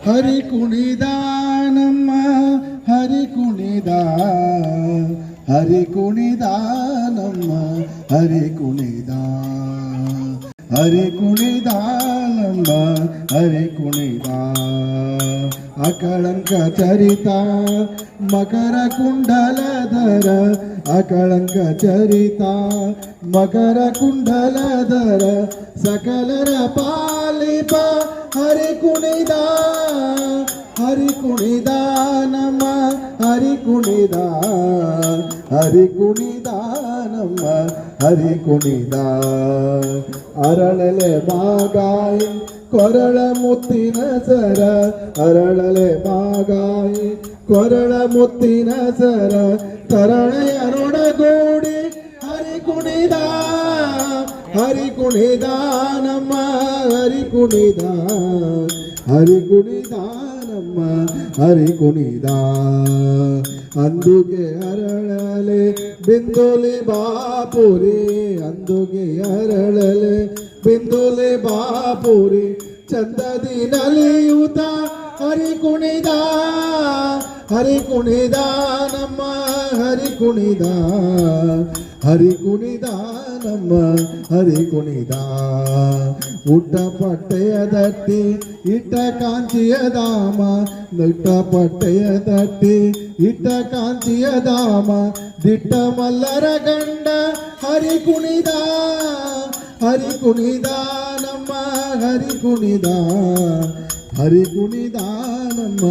ಹರಿ ಕುಣಿದ ನಮ್ಮ ಹರಿ ಕುಣಿದ ಹರಿ ಕುಣಿದ ನಮ್ಮ ಹರಿ ಕುಣಿದ ಹರಿ ಕುಣಿದ ನಮ್ಮ ಹರಿ ಕುಣಿದ ಅಕಳಂಕ ಚರಿತ ಮಕರ ಕುಂಡಲಧರ ಅಕಳಂಕ ಚರಿತ ಮಕರ ಕುಂಡಲಧರ ಸಕಲರ ಪಾಲಿಪ ಹರಿ ಕುಣಿದ ನಮ್ಮ ಹರಿ ಕುಣಿದ ನಮ್ಮ ಹರಿ ಕುಣಿದ ಅರಳಲೆ ಮಾಗಾಯಿ ಕೊರಳ ಮುತ್ತಿನ ಸರ ಅರಳಲೆ ಮಾಗಾಯಿ ಕೊರಳ ಮುತ್ತಿನ ಸರ ತರಣೆಯರೊಡಗೂಡಿ ಹರಿ ಕುಣಿದ ನಮ್ಮ ಹರಿ ಕುಣಿದ ನಮ್ಮ ಹರಿ ಕುಣಿದ ಅಂದುಗೆ ಅರಳಲೆ ಬಿಂದುಲಿ ಬಾಪುರಿ ಅಂದುಗೆ ಅರಳಲೆ ಬಿಂದುಲಿ ಬಾಪುರಿ ಚಂದದಿ ನಲಿಯುತ ಹರಿ ಕುಣಿದ ನಮ್ಮ ಹರಿ ಕುಣಿದ ನಮ್ಮ ಹರಿ ಕುಣಿದ ಉಟ್ಟ ಪಟ್ಟೆಯ ದಟ್ಟಿ ಇಟ್ಟ ಕಾಂಚಿಯ ಧಾಮ ಇಟ್ಟ ಪಟ್ಟೆಯ ದಟ್ಟಿ ಇಟ್ಟ ಕಾಂಚಿಯ ಧಾಮ ದಿಟ್ಟ ಮಲ್ಲರ ಗಂಡ ಹರಿ ಕುಣಿದ ನಮ್ಮ ಹರಿ ಕುಣಿದ ನಮ್ಮ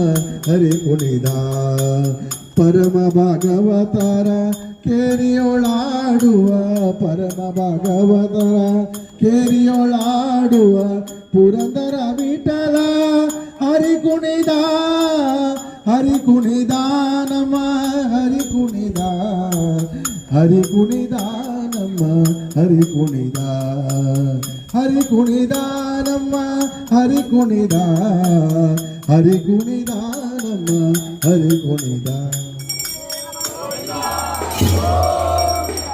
ಹರಿ ಕುಣಿದ ಪರಮ ಭಾಗವತರ ಕೇರಿಯೊಳಾಡುವ ಪರಮ ಭಾಗವತರ ಕೇರಿಯೊಳಾಡುವ ಪುರಂದರ ವಿಠಲ ಹರಿ ಕುಣಿದ ನಮ್ಮ ಹರಿ ಕುಣಿದ ನಮ್ಮ ಹರಿ ಕುಣಿದ ನಮ್ಮ ಹರಿ ಕುಣಿದ ನಮ್ಮ ಹರಿ ಕುಣಿದ